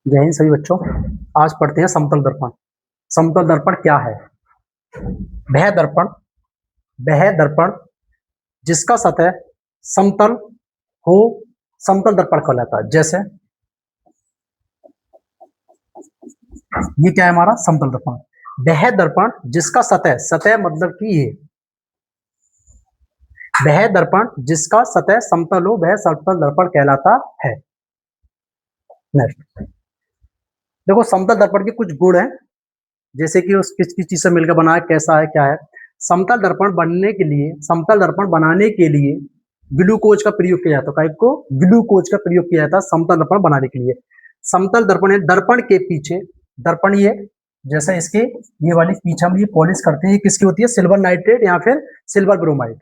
जय हिंद सभी बच्चों। आज पढ़ते हैं समतल दर्पण। समतल दर्पण क्या है? वह दर्पण वह दर्पण जिसका सतह समतल हो समतल दर्पण कहलाता है। जैसे ये क्या है हमारा समतल दर्पण। वह दर्पण जिसका सतह सतह मतलब कि ये वह दर्पण जिसका सतह समतल हो वह समतल दर्पण कहलाता है। नेक्स्ट देखो, समतल दर्पण के कुछ गुण हैं, जैसे कि उस किस किस चीज से मिलकर बना है, कैसा है, क्या है। समतल दर्पण बनने के लिए, समतल दर्पण बनाने के लिए ग्लूकोज का प्रयोग किया जाता है। काय को? ग्लूकोज का प्रयोग किया जाता है समतल दर्पण बनाने के लिए। समतल दर्पण है दर्पण के पीछे, दर्पण ये जैसे इसके ये वाली पीछे हम ये पॉलिश करते हैं, ये किसकी होती है? सिल्वर नाइट्रेट या फिर सिल्वर ब्रोमाइड।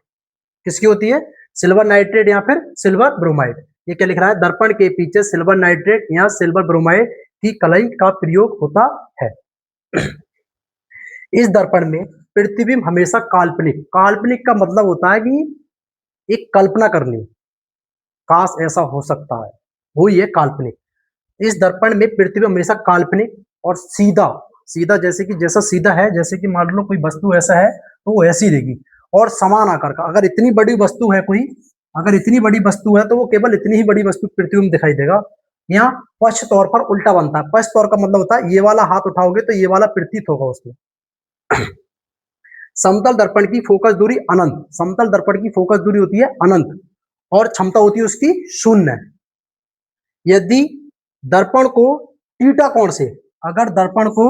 किसकी होती है? सिल्वर नाइट्रेट या फिर सिल्वर ब्रोमाइड। ये क्या लिख रहा है? दर्पण के पीछे सिल्वर नाइट्रेट या सिल्वर ब्रोमाइड की कलई का प्रयोग होता है। इस दर्पण में प्रतिबिंब हमेशा काल्पनिक, काल्पनिक का मतलब होता है कि एक कल्पना करनी, काश ऐसा हो सकता है, वो ये काल्पनिक। इस दर्पण में प्रतिबिंब हमेशा काल्पनिक और सीधा सीधा, जैसे कि जैसा सीधा है, जैसे कि मान लो कोई वस्तु ऐसा है तो वो ऐसी रहेगी, और समान आकार का। अगर इतनी बड़ी वस्तु है कोई, अगर इतनी बड़ी वस्तु है तो वो केवल इतनी ही बड़ी वस्तु प्रतिबिंब दिखाई देगा। यहाँ पक्ष तौर पर उल्टा बनता है। पक्ष तौर का मतलब होता है ये वाला हाथ उठाओगे तो ये वाला प्रतीत होगा उसमें। समतल दर्पण की फोकस दूरी अनंत, समतल दर्पण की फोकस दूरी होती है अनंत और क्षमता होती है उसकी शून्य। यदि दर्पण को थीटा कोण से, अगर दर्पण को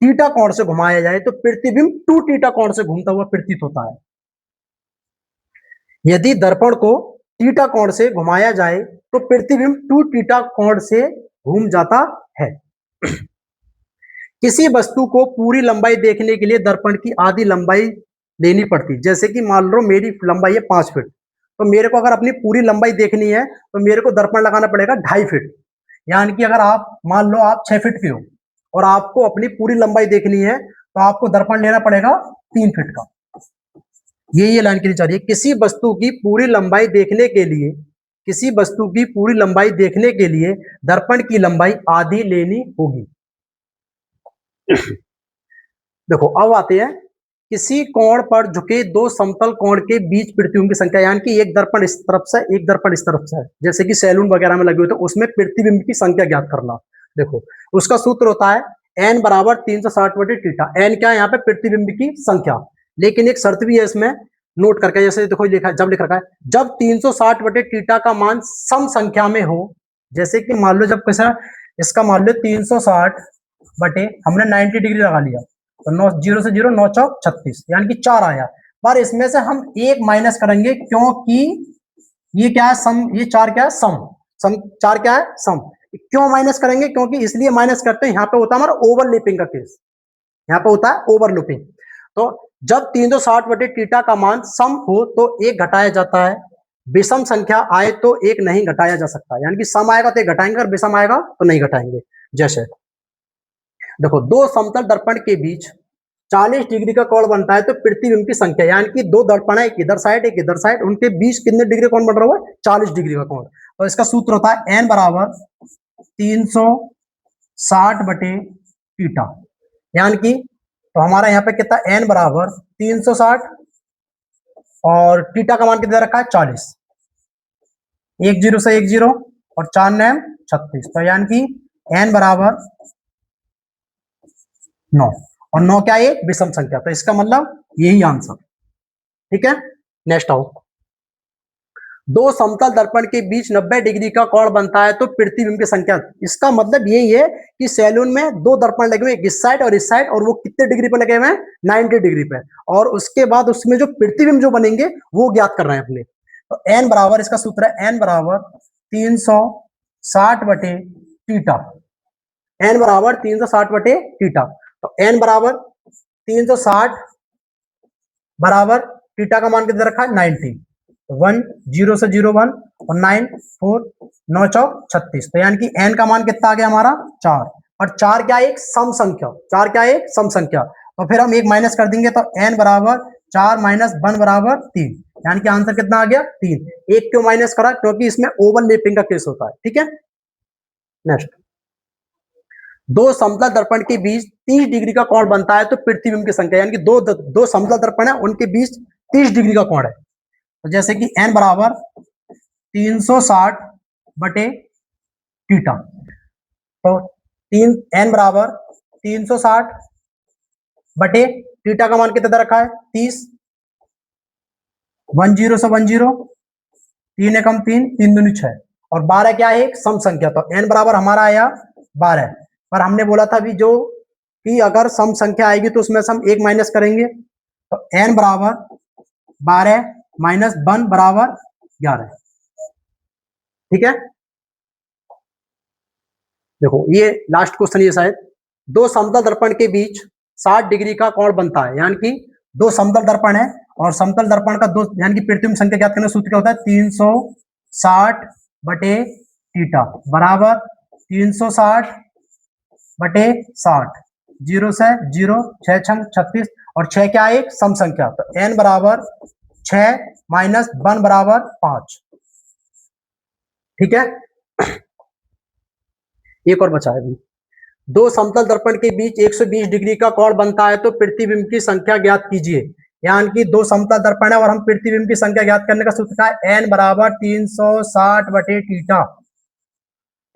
थीटा कोण से घुमाया जाए तो प्रतिबिंब 2 थीटा कोण से घूमता हुआ प्रतीत होता है। यदि दर्पण को थीटा कोण से घुमाया जाए तो प्रतिबिंब 2 थीटा कोण से घूम जाता है। किसी वस्तु को पूरी लंबाई देखने के लिए दर्पण की आधी लंबाई लेनी पड़ती। जैसे कि मान लो मेरी लंबाई है 5 फीट, तो मेरे को अगर अपनी पूरी लंबाई देखनी है तो मेरे को दर्पण लगाना पड़ेगा 2.5 फीट। यानी कि अगर आप मान लो आप 6 फीट के हो और आपको अपनी पूरी लंबाई देखनी है तो आपको दर्पण लेना पड़ेगा 3 फीट का। ये लाइन के लिए चाहिए। किसी वस्तु की पूरी लंबाई देखने के लिए, किसी वस्तु की पूरी लंबाई देखने के लिए दर्पण की लंबाई आधी लेनी होगी। देखो अब आते हैं, किसी कोण पर झुके दो समतल कोण के बीच प्रतिबिंब की संख्या, यानी कि एक दर्पण इस तरफ से एक दर्पण इस तरफ से है, जैसे कि सैलून वगैरह में लगे हुए, तो उसमें प्रतिबिंब की संख्या ज्ञात करना। देखो उसका सूत्र होता है n बराबर 360 बटे थीटा। n क्या है यहाँ पे? प्रतिबिंब की संख्या। लेकिन एक शर्त भी है इसमें, नोट करके, जैसे देखो लिखा, जब लिख रखा है जब 360 बटे थीटा का मान सम संख्या में हो। जैसे कि मान लो जब कैसा, इसका मान लो 360 बटे हमने 90 डिग्री लगा लिया तो 9 0 से 0 9 चौक 36, यानी कि 4 आया। पर इसमें से हम एक माइनस करेंगे क्योंकि ये क्या है? सम। ये 4 क्या है? सम। सम 4 क्या है? सम। क्यों माइनस करेंगे? क्योंकि इसलिए माइनस करते हैं, यहाँ पे होता है हमारा ओवरलैपिंग का केस, यहाँ पे होता है ओवरलैपिंग। तो जब 360 बटे थीटा का मान सम हो तो एक घटाया जाता है, विषम संख्या आए तो एक नहीं घटाया जा सकता। यानी कि सम आएगा तो एक घटाएंगे और विषम आएगा तो नहीं घटाएंगे। जैसे देखो, दो समतल दर्पण के बीच 40 डिग्री का कोण बनता है तो प्रतिबिंब की संख्या, यानी कि दो दर्पण है, एक इधर साइड एक इधर साइड, उनके बीच कितने डिग्री कोण बन रहा है? 40 डिग्री का कोण। तो इसका सूत्र होता है n बराबर 360 बटे थीटा। यानी कि तो हमारा यहाँ पे कितना? n बराबर 360 और थीटा का मान कितना रखा है? 40। 1 0 से 1 0 और 4 9 36, तो यानी कि n बराबर 9 और 9 क्या है? विषम संख्या। तो इसका मतलब यही आंसर। ठीक है, नेक्स्ट आओ। दो समतल दर्पण के बीच 90 डिग्री का कोण बनता है तो प्रतिबिंब की संख्या। इसका मतलब यही है कि सैलून में दो दर्पण लगे हुए, इस साइड और इस साइड, और वो कितने डिग्री पे लगे हुए हैं? 90 डिग्री पे। और उसके बाद उसमें जो प्रतिबिंब जो बनेंगे वो ज्ञात कर रहे हैं अपने। तो n बराबर, इसका सूत्र है n बराबर 360 बटे थीटा। n बराबर 360 बटे थीटा। तो n बराबर 360 बराबर थीटा का मान कितना रखा है? 90। 1 0 से 0 1 और 9 4 9 चौक 36, तो यानी कि n का मान कितना आ गया हमारा? 4। और 4 क्या है? एक सम संख्या। 4 क्या है? एक सम संख्या। तो फिर हम एक माइनस कर देंगे तो n बराबर 4 माइनस 1 बराबर 3, यानी कि आंसर कितना आ गया? 3। एक क्यों माइनस करा? क्योंकि इसमें ओवरलैपिंग का केस होता है। ठीक है, नेक्स्ट। दो समतल दर्पण के बीच 30 डिग्री का कोण बनता है तो प्रतिबिंब की संख्या, यानी कि दो समतल दर्पण है, उनके बीच 30 डिग्री का कोण है। तो जैसे कि n बराबर 360 बटे थीटा, तो n बराबर 360 बटे थीटा का मान कितना दे रखा है 30, 10 से 10, 3 एकम 3, 3 दूनी 6 और 12 क्या है एक सम संख्या, तो n बराबर हमारा आया 12। पर हमने बोला था अभी जो कि अगर सम संख्या आएगी तो उसमें से हम एक माइनस करेंगे, तो n बराबर 12 माइनस 1 बराबर 11। ठीक है, देखो ये लास्ट क्वेश्चन ये शायद, दो समतल दर्पण के बीच 60 डिग्री का कोण बनता है, यानी कि दो समतल दर्पण है और समतल दर्पण का दो, यानी कि प्रतिबिंब संख्या ज्ञात करने का सूत्र क्या होता है 360 बटे थीटा बराबर 360 बटे 60, 0 से 0, 6 छंग 36 और 6 क्या है एक सम संख्या, तो n बराबर 6 माइनस 1 बराबर 5। ठीक है, एक और बचा है, दो समतल दर्पण के बीच 120 डिग्री का कोण बनता है तो प्रतिबिंब की संख्या ज्ञात कीजिए। यानी कि दो समतल दर्पण है और हम प्रतिबिंब की संख्या ज्ञात करने का सूत्र है n बराबर 360 बटे थीटा,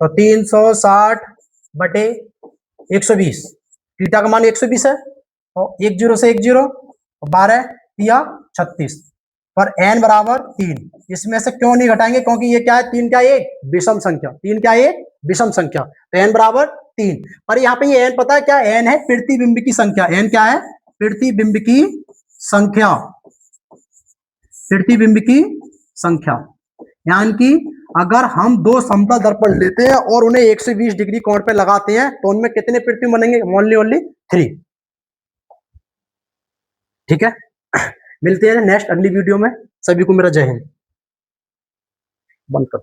तो 360 बटे 120, थीटा का मान 120 है और 10 से 10, 12 या 36 पर n बराबर 3, इसमें से क्यों नहीं घटाएंगे क्योंकि ये क्या है 3 क्या है एक विषम संख्या, 3 क्या है विषम संख्या, तो n बराबर 3। पर यहाँ पे ये n पता है क्या, n है प्रतिबिंब की संख्या, n क्या है प्रतिबिंब की संख्या, प्रतिबिंब की संख्या। यानी कि अगर हम दो समतल दर्पण लेते हैं और उन्हें 120 डिग्री कोण पे लगाते हैं तो उनमें कितने प्रतिबिंब बनेंगे, ओनली 3। ठीक है, मिलते हैं नेक्स्ट अगली वीडियो में, सभी को मेरा जय हिंद। बंद कर।